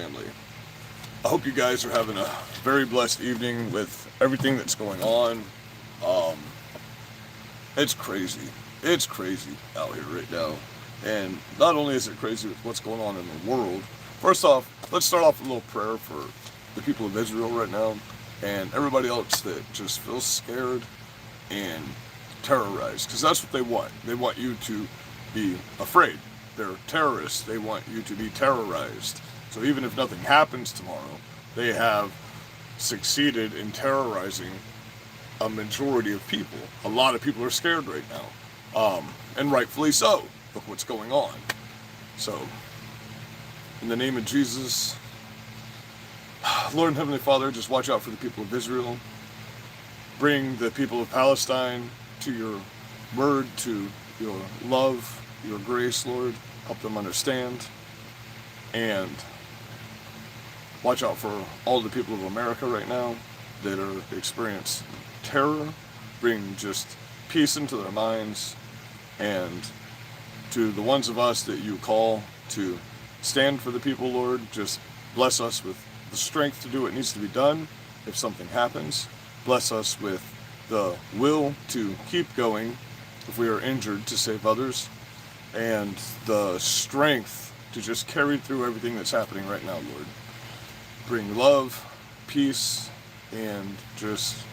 family. I hope you guys are having a very blessed evening with everything that's going on. Um, it's crazy. It's crazy out here right now. And not only is it crazy with what's going on in the world, first off, let's start off with a little prayer for the people of Israel right now and everybody else that just feels scared and terrorized. Because that's what they want. They want you to be afraid. They're terrorists. They want you to be terrorized. So even if nothing happens tomorrow, they have succeeded in terrorizing a majority of people. A lot of people are scared right now. And rightfully so. Look what's going on. So, in the name of Jesus, Lord and Heavenly Father, just watch out for the people of Israel. Bring the people of Palestine to your word, to your love, your grace, Lord. Help them understand. And watch out for all the people of America right now that are experiencing terror. Bring just peace into their minds. And to the ones of us that you call to stand for the people, Lord, just bless us with the strength to do what needs to be done if something happens. Bless us with the will to keep going if we are injured to save others, and the strength to just carry through everything that's happening right now, Lord. Bring love, peace, and just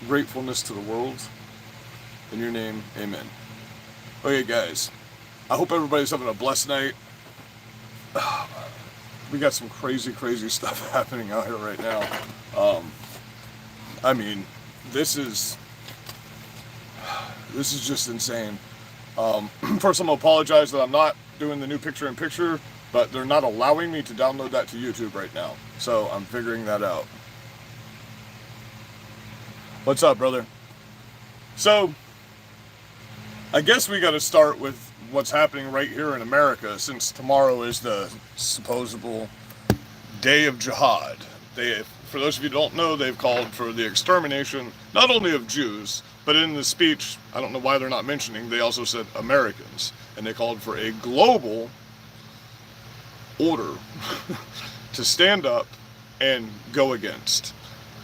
gratefulness to the world. In your name, amen. Okay, guys, I hope everybody's having a blessed night. We got some crazy, crazy stuff happening out here right now. I mean, this is just insane. First, I'm gonna apologize that I'm not doing the new picture-in-picture, but they're not allowing me to download that to YouTube right now. So I'm figuring that out. What's up, brother? So, I guess we got to start with what's happening right here in America, since tomorrow is the supposable day of jihad. For those of you who don't know, they've called for the extermination, not only of Jews, but in the speech, I don't know why they're not mentioning, they also said Americans. And they called for a global order to stand up and go against.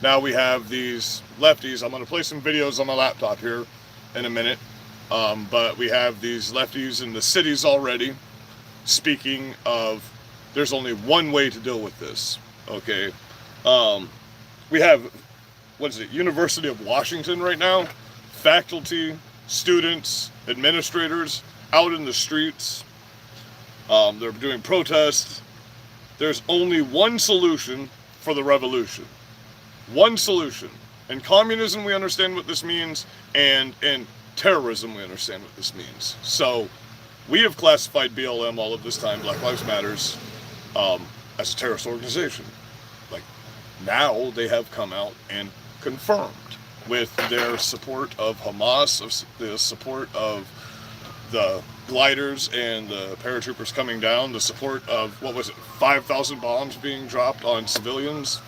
Now we have these lefties. I'm going to play some videos on my laptop here in a minute. But we have these lefties in the cities already speaking of there's only one way to deal with this, okay? We have, University of Washington right now, faculty, students, administrators out in the streets. They're doing protests. There's only one solution for the revolution. One solution. In communism, we understand what this means, and in terrorism, we understand what this means. So, we have classified BLM all of this time, Black Lives Matters, as a terrorist organization. Like, now they have come out and confirmed with their support of Hamas, of the support of the gliders and the paratroopers coming down, the support of, 5,000 bombs being dropped on civilians.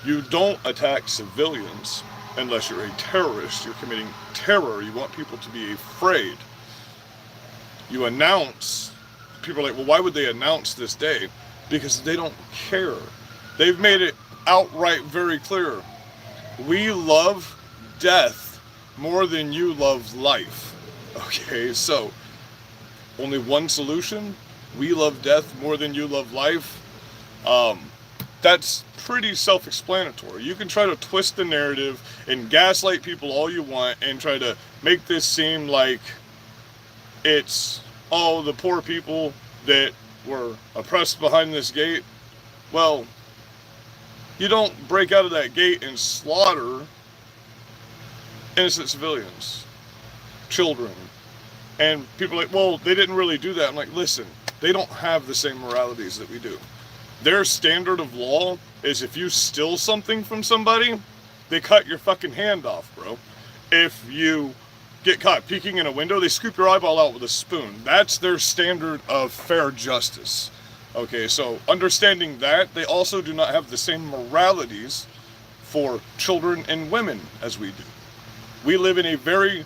You don't attack civilians unless you're a terrorist. You're committing terror. You want people to be afraid. You announce, people are like, well, why would they announce this day? Because they don't care. They've made it outright very clear. We love death more than you love life. Okay, so only one solution. We love death more than you love life. That's pretty self-explanatory. You can try to twist the narrative and gaslight people all you want and try to make this seem like it's, oh, the poor people that were oppressed behind this gate. Well, you don't break out of that gate and slaughter innocent civilians, children. And people are like, well, they didn't really do that. I'm like, listen, they don't have the same moralities that we do. Their standard of law is if you steal something from somebody, they cut your fucking hand off, bro. If you get caught peeking in a window, they scoop your eyeball out with a spoon. That's their standard of fair justice. Okay, so understanding that, they also do not have the same moralities for children and women as we do. We live in a very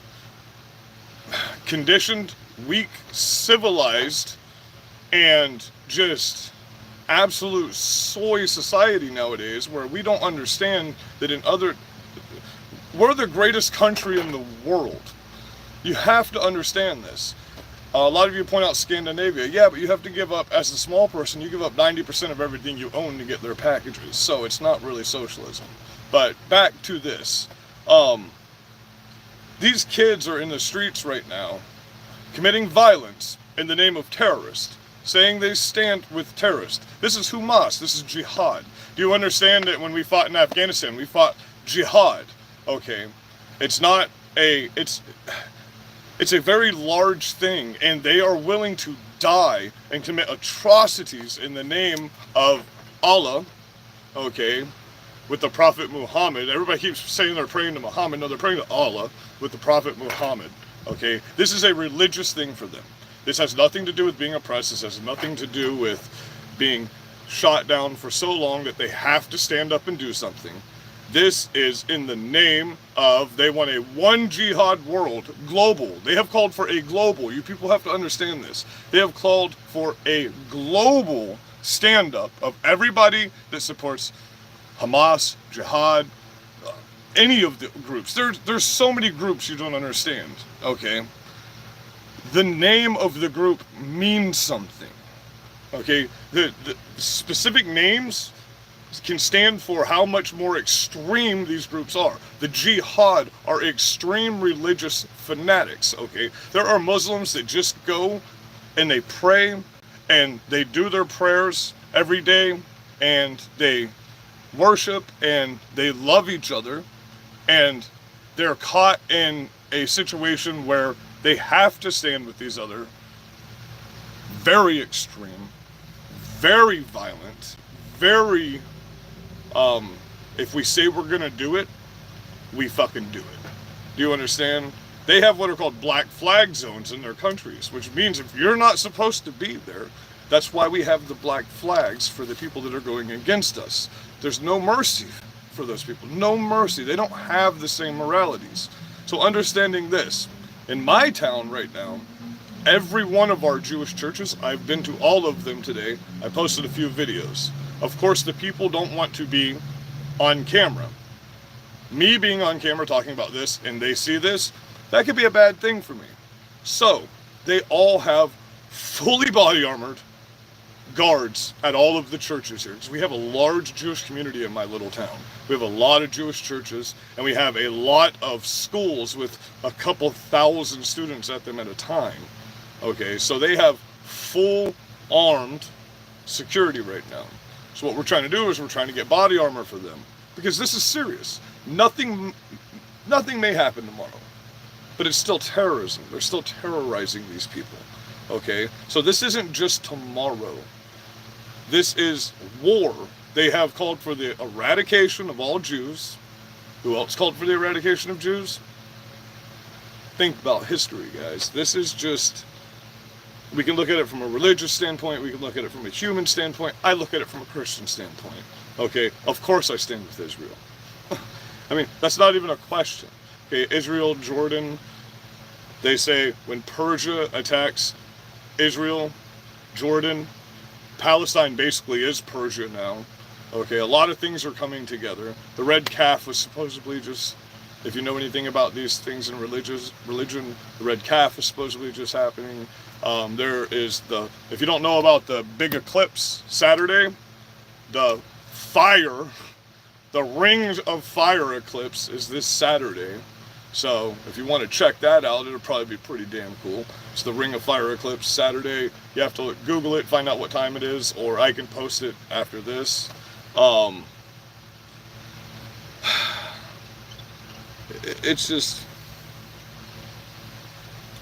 conditioned, weak, civilized, and just absolute soy society nowadays where we don't understand that we're the greatest country in the world. You have to understand this. A lot of you point out Scandinavia. Yeah, but you have to give up, as a small person, you give up 90% of everything you own to get their packages. So it's not really socialism. But back to this. These kids are in the streets right now committing violence in the name of terrorists, saying they stand with terrorists. This is Hamas. This is jihad. Do you understand that when we fought in Afghanistan, we fought jihad? Okay. It's not a... It's a very large thing, and they are willing to die and commit atrocities in the name of Allah, okay, with the Prophet Muhammad. Everybody keeps saying they're praying to Muhammad. No, they're praying to Allah with the Prophet Muhammad, okay? This is a religious thing for them. This has nothing to do with being oppressed. This has nothing to do with being shot down for so long that they have to stand up and do something. This is in the name of, they want a one jihad world, global. They have called for a global, you people have to understand this. They have called for a global stand-up of everybody that supports Hamas, jihad, any of the groups. There's so many groups you don't understand, okay? The name of the group means something, okay? The specific names can stand for how much more extreme these groups are. The jihad are extreme religious fanatics, okay? There are Muslims that just go and they pray and they do their prayers every day and they worship and they love each other, and they're caught in a situation where they have to stand with these other very extreme, very violent, very if we say we're gonna do it, we fucking do it. Do you understand? They have what are called black flag zones in their countries, which means if you're not supposed to be there, that's why we have the black flags for the people that are going against us. There's no mercy for those people. No mercy. They don't have the same moralities. So understanding this, in my town right now, every one of our Jewish churches, I've been to all of them today. I posted a few videos. Of course, the people don't want to be on camera. Me being on camera talking about this and they see this, that could be a bad thing for me. So, they all have fully body armored guards at all of the churches here. Because we have a large Jewish community in my little town. We have a lot of Jewish churches, and we have a lot of schools with a couple thousand students at them at a time. Okay, so they have full armed security right now. So what we're trying to do is we're trying to get body armor for them, because this is serious. Nothing may happen tomorrow, but it's still terrorism. They're still terrorizing these people, okay? So this isn't just tomorrow. This is war. They have called for the eradication of all Jews. Who else called for the eradication of Jews? Think about history, guys. This is just... We can look at it from a religious standpoint. We can look at it from a human standpoint. I look at it from a Christian standpoint. Okay, of course I stand with Israel. I mean, that's not even a question. Okay, Israel, Jordan, they say when Persia attacks Israel, Jordan, Palestine basically is Persia now. Okay, a lot of things are coming together. The red calf was supposedly just, if you know anything about these things in religion, the red calf is supposedly just happening. There is if you don't know about the big eclipse Saturday, the rings of fire eclipse is this Saturday. So if you want to check that out, it'll probably be pretty damn cool. It's the Ring of Fire eclipse Saturday. You have to Google it, find out what time it is, or I can post it after this. It's just,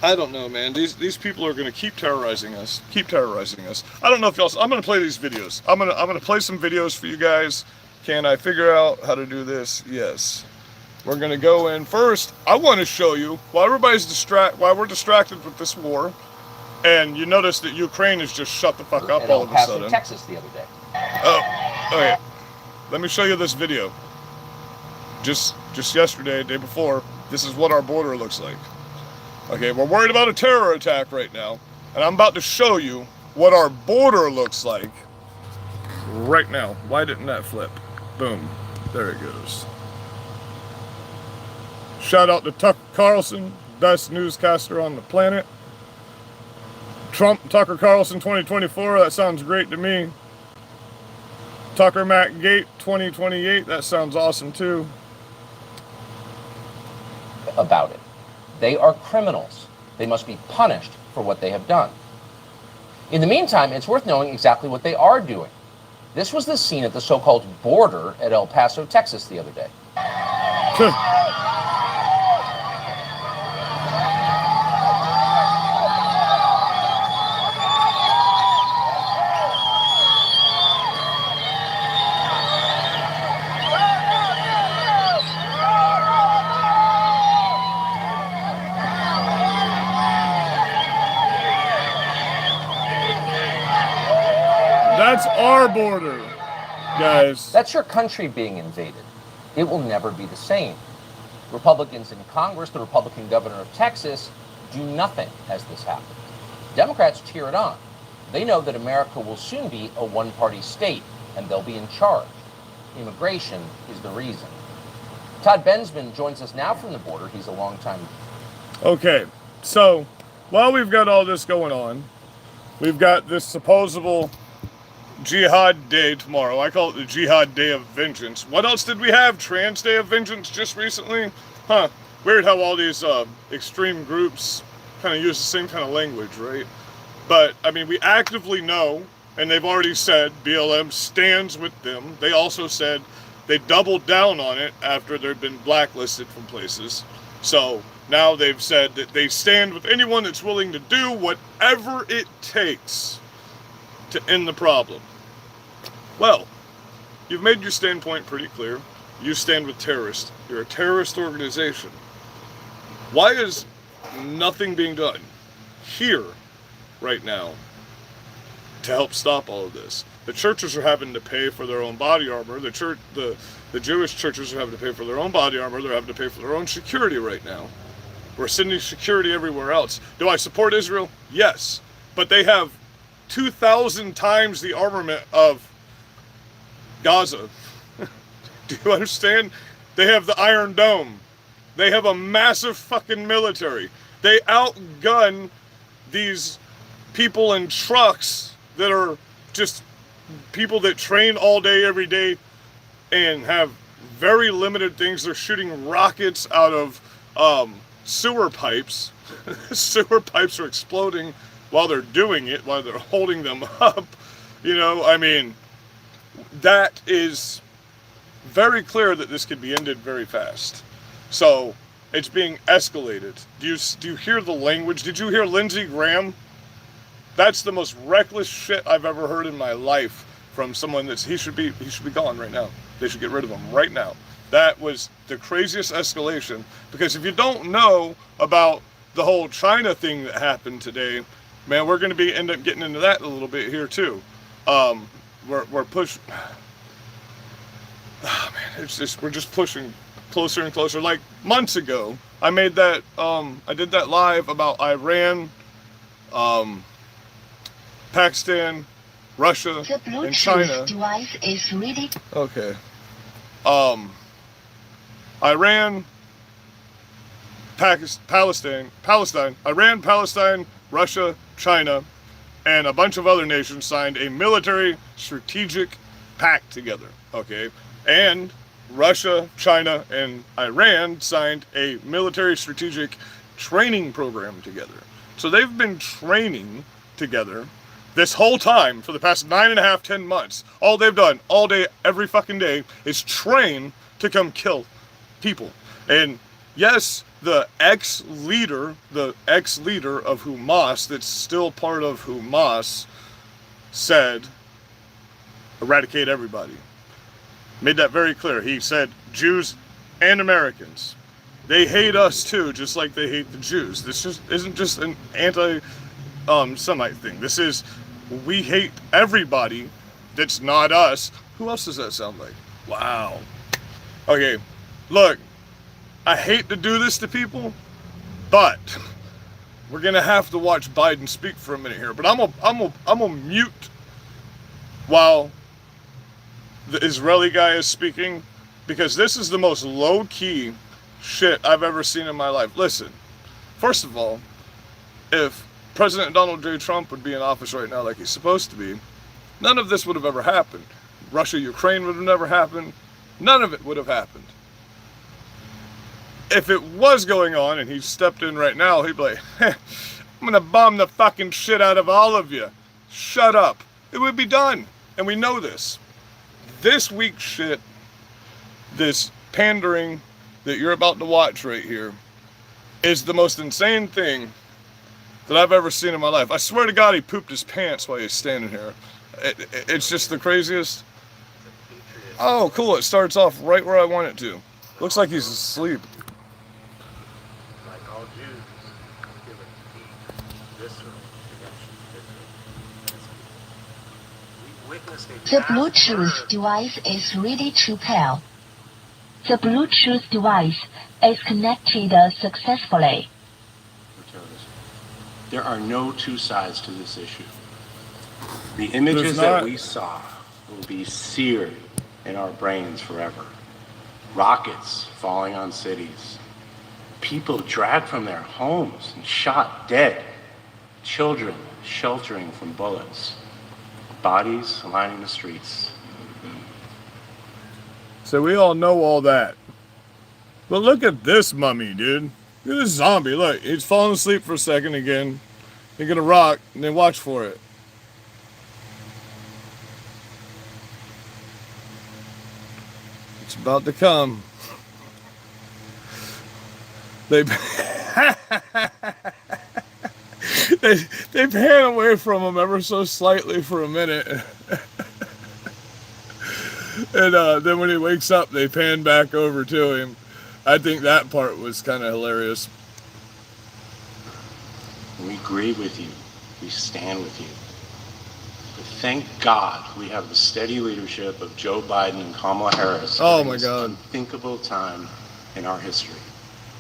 I don't know, man. These people are gonna keep terrorizing us. I don't know if y'all. I'm gonna play these videos. I'm gonna play some videos for you guys. Can I figure out how to do this? Yes. We're gonna go in first. I want to show you while we're distracted with this war, and you notice that Ukraine has just shut the fuck up all of a sudden. Texas the other day. Oh, okay. Let me show you this video. Just yesterday, day before. This is what our border looks like. Okay, we're worried about a terror attack right now, and I'm about to show you what our border looks like right now. Why didn't that flip? Boom. There it goes. Shout out to Tucker Carlson, best newscaster on the planet. Trump, Tucker Carlson 2024, that sounds great to me. Tucker Mac Gate 2028, that sounds awesome too. About it. They are criminals. They must be punished for what they have done. In the meantime, it's worth knowing exactly what they are doing. This was the scene at the so-called border at El Paso, Texas the other day. That's our border, guys. That's your country being invaded. It will never be the same. Republicans in Congress, the Republican governor of Texas, do nothing as this happens. Democrats cheer it on. They know that America will soon be a one-party state, and they'll be in charge. Immigration is the reason. Todd Bensman joins us now from the border. He's a longtime... Okay, so while we've got all this going on, we've got this supposable Jihad Day tomorrow. I call it the Jihad Day of Vengeance. What else did we have? Trans Day of Vengeance just recently? Huh. Weird how all these extreme groups kind of use the same kind of language, right? But, I mean, we actively know, and they've already said BLM stands with them. They also said they doubled down on it after they've been blacklisted from places. So now they've said that they stand with anyone that's willing to do whatever it takes to end the problem. Well, you've made your standpoint pretty clear. You stand with terrorists. You're a terrorist organization. Why is nothing being done here right now to help stop all of this? The churches are having to pay for their own body armor. The Jewish churches are having to pay for their own body armor. They're having to pay for their own security right now. We're sending security everywhere else. Do I support Israel? Yes. But they have 2,000 times the armament of Gaza. Do you understand? They have the Iron Dome. They have a massive fucking military. They outgun these people in trucks that are just people that train all day, every day, and have very limited things. They're shooting rockets out of sewer pipes. Sewer pipes are exploding while they're doing it, while they're holding them up. You know, I mean, that is very clear that this could be ended very fast. So it's being escalated. Do you hear the language? Did you hear Lindsey Graham? That's the most reckless shit I've ever heard in my life from someone he should be gone right now. They should get rid of him right now. That was the craziest escalation, because if you don't know about the whole China thing that happened today, man, we're going to end up getting into that a little bit here too. We're pushing. Oh man, we're just pushing closer and closer. Like months ago, I made that. I did that live about Iran, Pakistan, Russia, and China. Device is ready. Okay. Iran, Palestine, Iran, Palestine, Russia, China, and a bunch of other nations signed a military strategic pact together. Okay. And Russia, China, and Iran signed a military strategic training program together. So they've been training together this whole time for the past 9.5, 10 months. All they've done all day, every fucking day, is train to come kill people. And yes, the ex-leader of Hamas, that's still part of Hamas, said, eradicate everybody. Made that very clear. He said, Jews and Americans, they hate us too, just like they hate the Jews. This just isn't just an anti-Semite thing. This is, we hate everybody that's not us. Who else does that sound like? Wow. Okay, look, I hate to do this to people, but we're gonna have to watch Biden speak for a minute here. But I'm gonna mute while the Israeli guy is speaking, because this is the most low-key shit I've ever seen in my life. Listen, first of all, if President Donald J. Trump would be in office right now like he's supposed to be, none of this would have ever happened. Russia-Ukraine would have never happened. None of it would have happened. If it was going on and he stepped in right now, he'd be like, I'm gonna bomb the fucking shit out of all of you. Shut up. It would be done. And we know this. This week's shit, this pandering that you're about to watch right here, is the most insane thing that I've ever seen in my life. I swear to God, he pooped his pants while he's standing here. It's just the craziest. Oh, cool. It starts off right where I want it to. Looks like he's asleep. Like all Jews, given deep, visceral connection to Israel. We witnessed a The Bluetooth device is ready to pair. The Bluetooth device is connected successfully. There are no two sides to this issue. The images that we saw will be seared in our brains forever. Rockets falling on cities. People dragged from their homes and shot dead. Children sheltering from bullets. Bodies lining the streets. So we all know all that. But look at this mummy, dude. Look at this zombie. Look, he's falling asleep for a second again. They're gonna rock, and then watch for it. It's about to come. They pan away from him ever so slightly for a minute. And then when he wakes up, they pan back over to him. I think that part was kind of hilarious. We grieve with you. We stand with you. But thank God we have the steady leadership of Joe Biden and Kamala Harris. Oh my God. Unthinkable time in our history.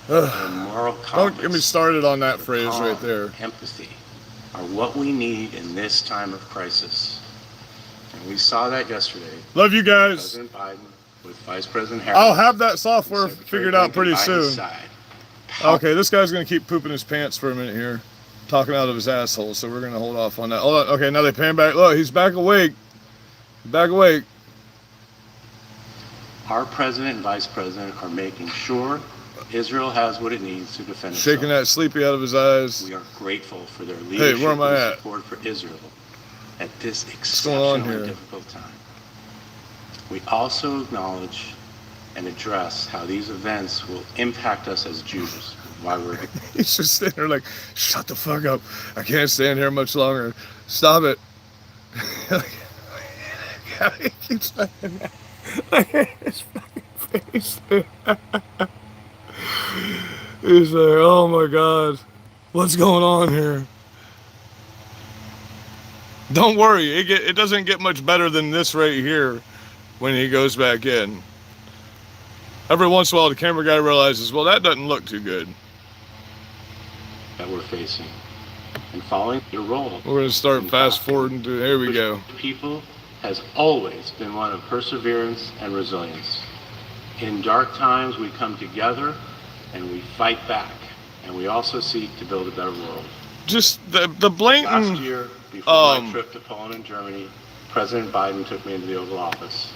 Moral Don't get me started on that phrase right there. Empathy are what we need in this time of crisis. And we saw that yesterday. Love you guys. President Biden with Vice President Harris. I'll have that software figured out pretty soon. Okay, this guy's going to keep pooping his pants for a minute here. Talking out of his asshole, so we're going to hold off on that. Hold on. Okay, now they pan back. Look, he's back awake. Back awake. Our president and vice president are making sure Israel has what it needs to defend itself. Shaking that sleepy out of his eyes. We are grateful for their leadership and support for Israel at this exceptionally difficult time. We also acknowledge and address how these events will impact us as Jews. Why we're He's just sitting there like, shut the fuck up. I can't stand here much longer. Stop it. He keeps laughing at his fucking face. He's like, oh my God. What's going on here? Don't worry. It doesn't get much better than this right here when he goes back in. Every once in a while, the camera guy realizes, well, that doesn't look too good. That we're facing and following your role. We're going to start fast forwarding to, here we go. People has always been one of perseverance and resilience. In dark times, we come together and we fight back, and we also seek to build a better world. Just the blatant... Last year, before my trip to Poland and Germany, President Biden took me into the Oval Office.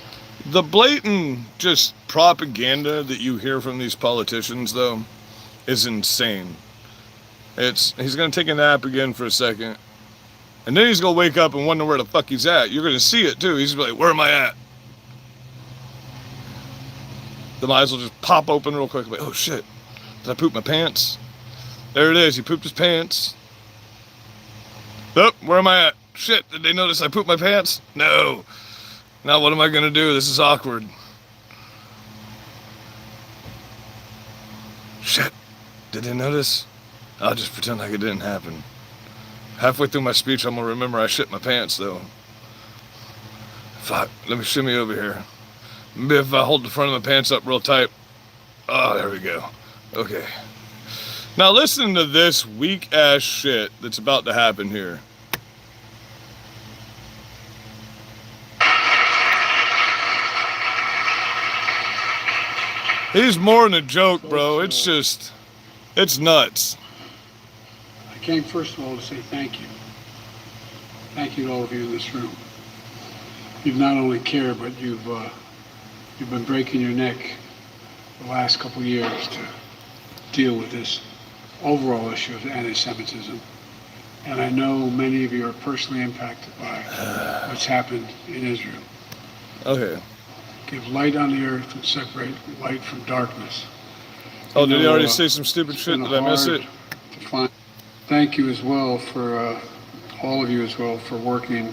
The blatant just propaganda that you hear from these politicians, though, is insane. He's going to take a nap again for a second, and then he's going to wake up and wonder where the fuck he's at. You're going to see it, too. He's going to be like, where am I at? The eyes will just pop open real quick. Like, oh, shit. Did I poop my pants? There it is. He pooped his pants. Oh, where am I at? Shit, did they notice I pooped my pants? No. Now what am I going to do? This is awkward. Shit, did they notice? I'll just pretend like it didn't happen. Halfway through my speech, I'm going to remember I shit my pants, though. Fuck, let me shimmy over here. Maybe if I hold the front of my pants up real tight. Oh, there we go. Okay. Now listen to this weak-ass shit that's about to happen here. He's more than a joke, bro. It's just, it's nuts. I came first of all to say thank you. Thank you to all of you in this room. You've not only cared, but you've been breaking your neck the last couple of years to deal with this overall issue of anti-Semitism. And I know many of you are personally impacted by what's happened in Israel. Okay. Give light on the earth and separate light from darkness. Oh, did he already say some stupid shit? Did I miss it? Thank you as well for all of you as well for working,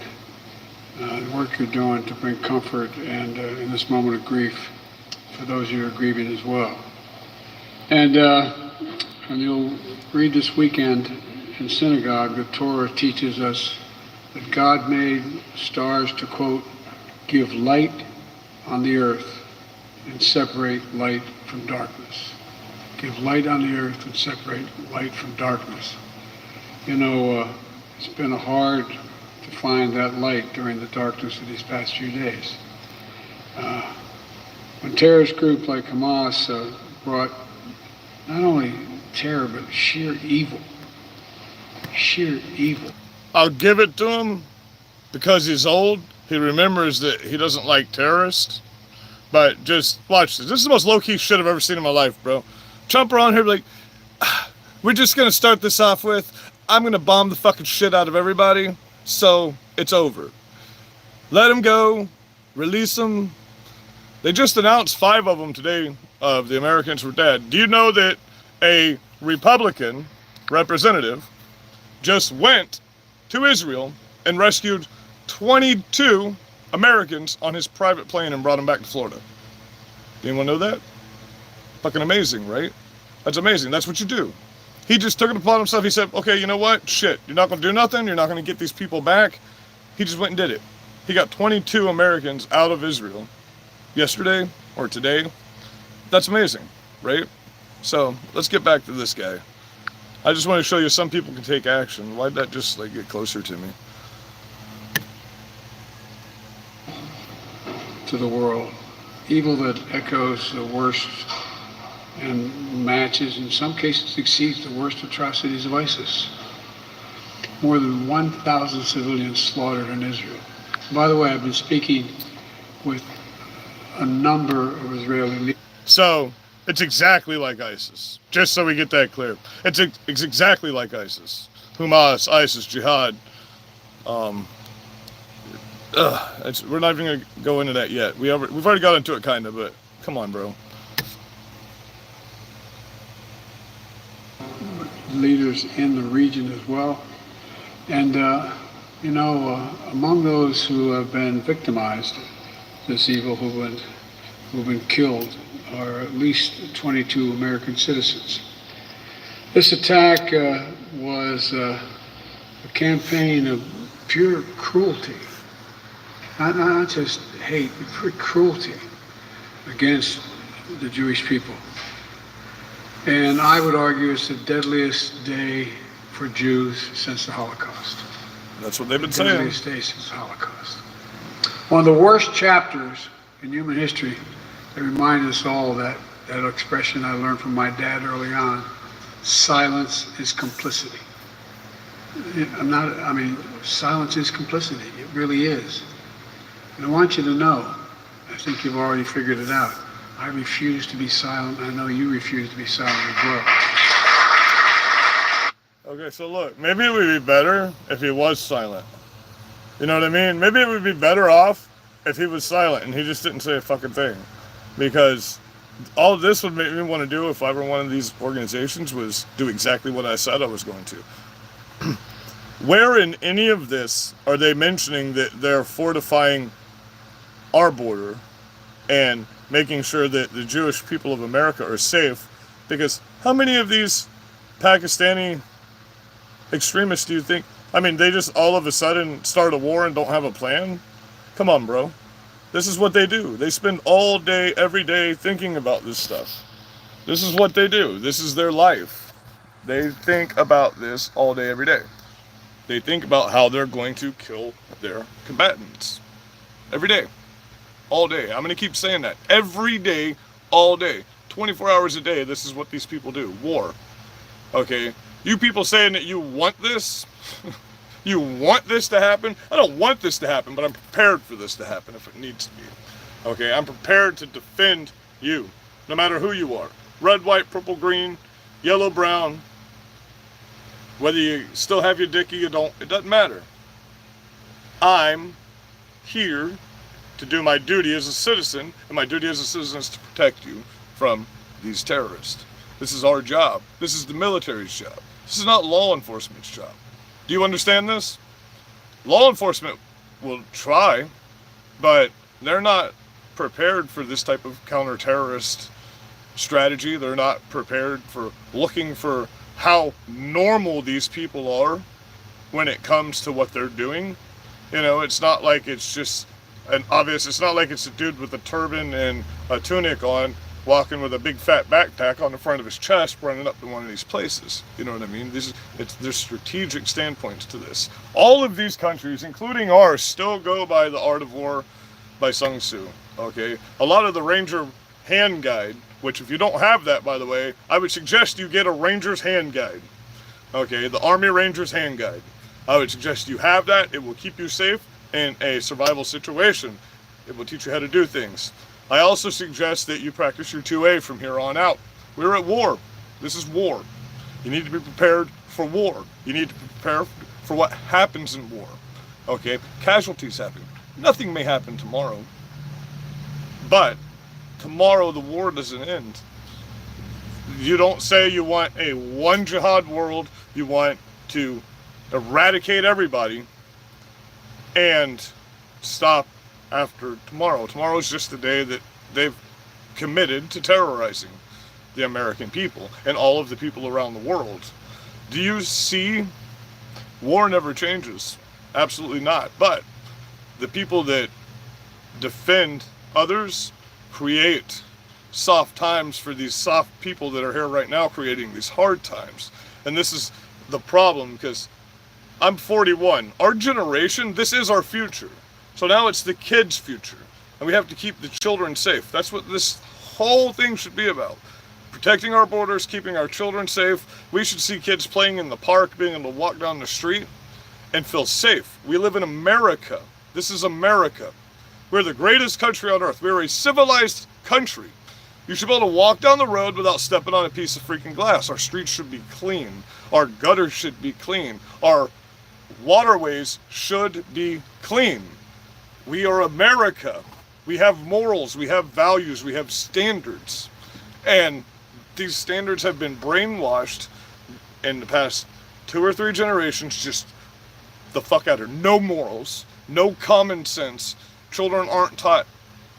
the work you're doing to bring comfort and in this moment of grief for those who are grieving as well. And you'll read this weekend in synagogue, the Torah teaches us that God made stars to, quote, give light on the earth and separate light from darkness. Give light on the earth and separate light from darkness. You know, it's been hard to find that light during the darkness of these past few days. When terrorist groups like Hamas brought not only terror, but sheer evil. Sheer evil. I'll give it to him because he's old. He remembers that he doesn't like terrorists. But just watch this. This is the most low-key shit I've ever seen in my life, bro. Trump around here like, we're just going to start this off with, I'm going to bomb the fucking shit out of everybody, so it's over. Let them go. Release them. They just announced 5 of them today of the Americans were dead. Do you know that a Republican representative just went to Israel and rescued 22 Americans on his private plane and brought them back to Florida? Anyone know that? Fucking amazing, right? That's amazing. That's what you do. He just took it upon himself. He said, okay, you know what? Shit, you're not going to do nothing. You're not going to get these people back. He just went and did it. He got 22 Americans out of Israel yesterday or today. That's amazing, right? So let's get back to this guy. I just want to show you some people can take action. Why'd that just like get closer to me? To the world. Evil that echoes the worst and matches, in some cases exceeds the worst atrocities of ISIS. More than 1,000 civilians slaughtered in Israel. By the way, I've been speaking with a number of Israeli leaders. So it's exactly like ISIS. Just so we get that clear. It's exactly like ISIS. Hamas, ISIS, Jihad. We're not even going to go into that yet. We've already got into it kind of, but come on, bro. Leaders in the region as well. And, you know, among those who have been victimized, this evil, who've been killed, are at least 22 American citizens. This attack was a campaign of pure cruelty. Not just hate, but pure cruelty against the Jewish people. And I would argue it's the deadliest day for Jews since the Holocaust. That's what they've been saying. Deadliest day since the Holocaust. One of the worst chapters in human history that reminds us all that expression I learned from my dad early on, silence is complicity. Silence is complicity. It really is. And I want you to know, I think you've already figured it out, I refuse to be silent. I know you refuse to be silent as well. Okay, so look, maybe it would be better if he was silent. You know what I mean? Maybe it would be better off if he was silent and he just didn't say a fucking thing. Because all of this would make me want to do, if I were one of these organizations, was do exactly what I said I was going to. Where in any of this are they mentioning that they're fortifying our border and making sure that the Jewish people of America are safe? Because how many of these Pakistani extremists do you think, they just all of a sudden start a war and don't have a plan? Come on, bro. This is what they do. They spend all day, every day thinking about this stuff. This is what they do. This is their life. They think about this all day, every day. They think about how they're going to kill their combatants. Every day. All day. I'm going to keep saying that. Every day, all day. 24 hours a day, this is what these people do. War. Okay? You people saying that you want this, you want this to happen. I don't want this to happen, but I'm prepared for this to happen if it needs to be. Okay? I'm prepared to defend you, no matter who you are. Red, white, purple, green, yellow, brown. Whether you still have your dick or you don't, it doesn't matter. I'm here to do my duty as a citizen, and my duty as a citizen is to protect you from these terrorists. This is our job. This is the military's job. This is not law enforcement's job. Do you understand this? Law enforcement will try, but they're not prepared for this type of counter-terrorist strategy. They're not prepared for looking for how normal these people are when it comes to what they're doing. You know, it's not like it's just it's not like it's a dude with a turban and a tunic on, walking with a big fat backpack on the front of his chest, running up to one of these places. You know what I mean? There's strategic standpoints to this. All of these countries, including ours, still go by the Art of War by Sun Tzu. Okay? A lot of the Ranger hand guide, which if you don't have that, by the way, I would suggest you get a Ranger's hand guide. Okay? The Army Ranger's hand guide. I would suggest you have that. It will keep you safe in a survival situation. It will teach you how to do things. I also suggest that you practice your 2A from here on out. We're at war. This is war. You need to be prepared for war. You need to prepare for what happens in war. Okay? Casualties happen. Nothing may happen tomorrow. But tomorrow the war doesn't end. You don't say you want a one jihad world. You want to eradicate everybody and stop after tomorrow. Tomorrow's just the day that they've committed to terrorizing the American people and all of the people around the world. Do you see? War never changes. Absolutely not. But the people that defend others create soft times for these soft people that are here right now, creating these hard times. And this is the problem, because I'm 41. Our generation, this is our future. So now it's the kids' future. And we have to keep the children safe. That's what this whole thing should be about. Protecting our borders, keeping our children safe. We should see kids playing in the park, being able to walk down the street and feel safe. We live in America. This is America. We're the greatest country on earth. We're a civilized country. You should be able to walk down the road without stepping on a piece of freaking glass. Our streets should be clean. Our gutters should be clean. Our waterways should be clean. We are America. We have morals. We have values. We have standards. And these standards have been brainwashed in the past 2 or 3 generations, just the fuck out of here. No morals. No common sense. Children aren't taught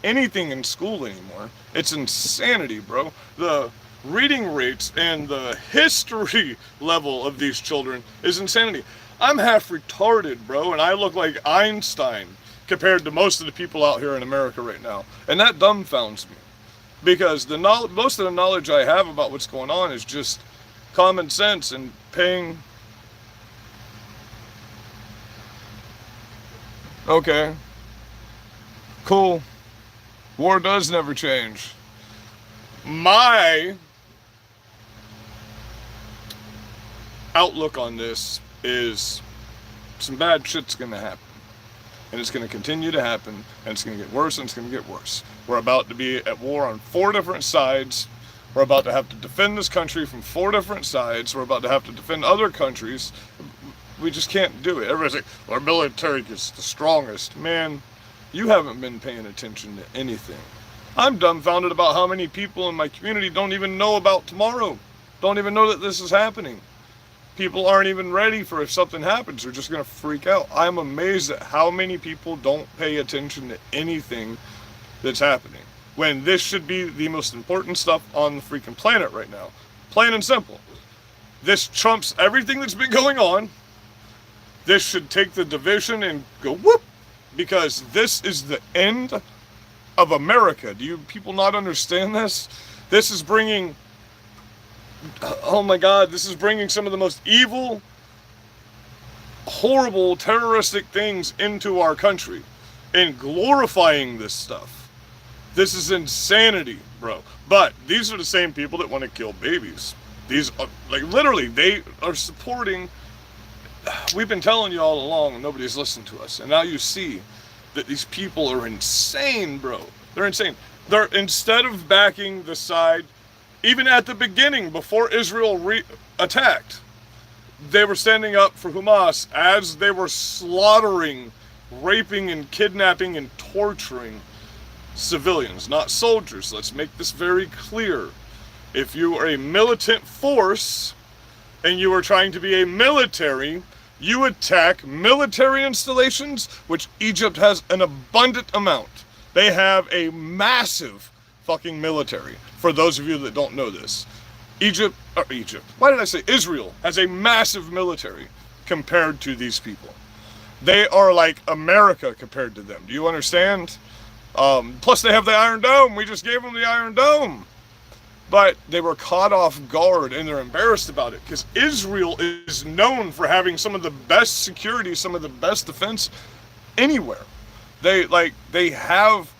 anything in school anymore. It's insanity, bro. The reading rates and the history level of these children is insanity. I'm half retarded, bro, and I look like Einstein compared to most of the people out here in America right now. And that dumbfounds me. Because most of the knowledge I have about what's going on is just common sense and paying... Okay. Cool. War does never change. My outlook on this is some bad shit's gonna happen. And it's gonna continue to happen, and it's gonna get worse, and it's gonna get worse. We're about to be at war on 4 different sides. We're about to have to defend this country from 4 different sides. We're about to have to defend other countries. We just can't do it. Everybody's like, our military is the strongest. Man, you haven't been paying attention to anything. I'm dumbfounded about how many people in my community don't even know about tomorrow. Don't even know that this is happening. People aren't even ready for if something happens. They're just going to freak out. I'm amazed at how many people don't pay attention to anything that's happening, when this should be the most important stuff on the freaking planet right now. Plain and simple. This trumps everything that's been going on. This should take the division and go whoop, because this is the end of America. Do you people not understand this? This is bringing, oh my God, this is bringing some of the most evil, horrible, terroristic things into our country and glorifying this stuff. This is insanity, bro. But these are the same people that want to kill babies. These are, like, literally, they are supporting. We've been telling you all along, and nobody's listened to us. And now you see that these people are insane, bro. They're insane. They're, instead of backing the side, even at the beginning, before Israel attacked, they were standing up for Hamas as they were slaughtering, raping, and kidnapping and torturing civilians, not soldiers. Let's make this very clear. If you are a militant force and you are trying to be a military, you attack military installations, which Egypt has an abundant amount. They have a massive fucking military, for those of you that don't know this. Why did I say Israel has a massive military compared to these people. They are like America compared to them. Do you understand? Plus they have the Iron Dome. We just gave them the Iron Dome. But they were caught off guard and they're embarrassed about it because Israel is known for having some of the best security, some of the best defense anywhere. They have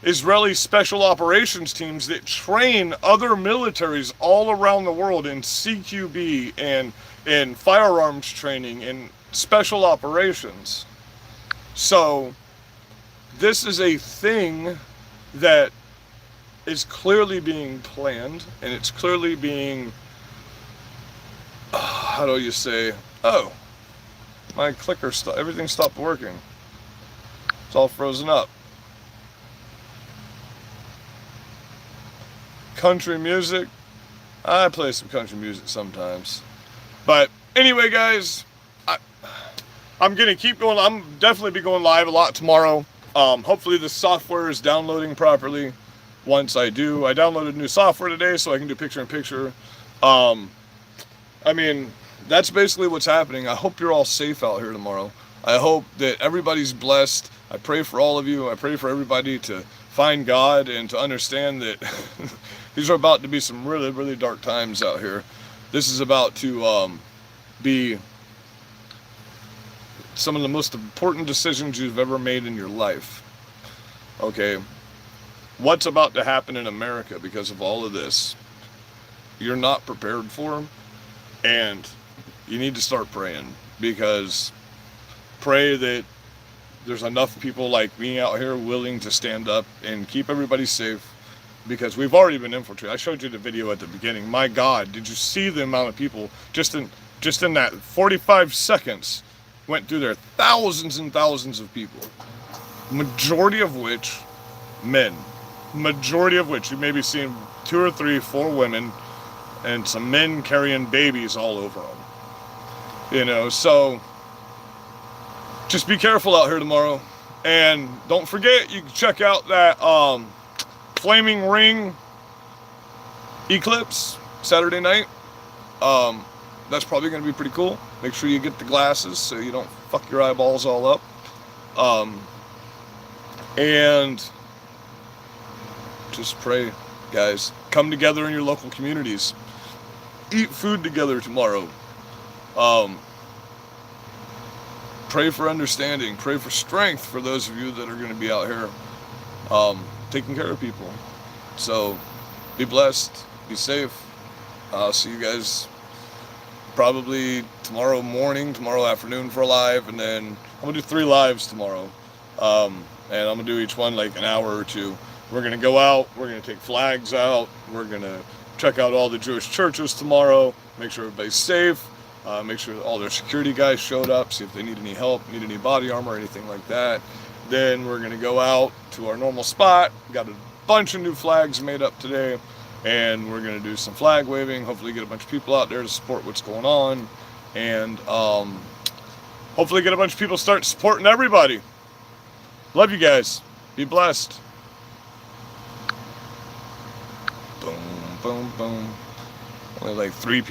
Israeli special operations teams that train other militaries all around the world in CQB and in firearms training and special operations. So this is a thing that is clearly being planned, and it's clearly being, how do you say, oh, my clicker everything stopped working. It's all frozen up. Country music, I play some country music sometimes. But anyway, guys, I'm gonna keep going. I'm definitely be going live a lot tomorrow. Hopefully the software is downloading properly. Once I do, I downloaded new software today so I can do picture-in-picture. I mean, that's basically what's happening. I hope you're all safe out here tomorrow. I hope that everybody's blessed. I pray for all of you. I pray for everybody to find God and to understand that these are about to be some really, really dark times out here. This is about to be some of the most important decisions you've ever made in your life. Okay? What's about to happen in America because of all of this, you're not prepared for, and you need to start praying, because pray that there's enough people like me out here willing to stand up and keep everybody safe, because we've already been infiltrated. I showed you the video at the beginning. My God, did you see the amount of people just in that 45 seconds went through there? Thousands and thousands of people, majority of which men. Majority of which you may be seeing 2 or 3, 4 women and some men carrying babies all over them. You know, so just be careful out here tomorrow. And don't forget, you can check out that Flaming Ring eclipse Saturday night. That's probably going to be pretty cool. Make sure you get the glasses so you don't fuck your eyeballs all up. And just pray, guys. Come together in your local communities. Eat food together tomorrow. Pray for understanding. Pray for strength for those of you that are going to be out here taking care of people. So be blessed. Be safe. I'll see you guys probably tomorrow morning, tomorrow afternoon for a live, and then I'm going to do 3 lives tomorrow. And I'm going to do each one like an hour or 2. We're going to go out, we're going to take flags out, we're going to check out all the Jewish churches tomorrow, make sure everybody's safe, make sure all their security guys showed up, see if they need any help, need any body armor or anything like that. Then we're going to go out to our normal spot. Got a bunch of new flags made up today, and we're going to do some flag waving, hopefully get a bunch of people out there to support what's going on, and hopefully get a bunch of people start supporting everybody. Love you guys. Be blessed. Boom, boom, boom. Only like 3 people.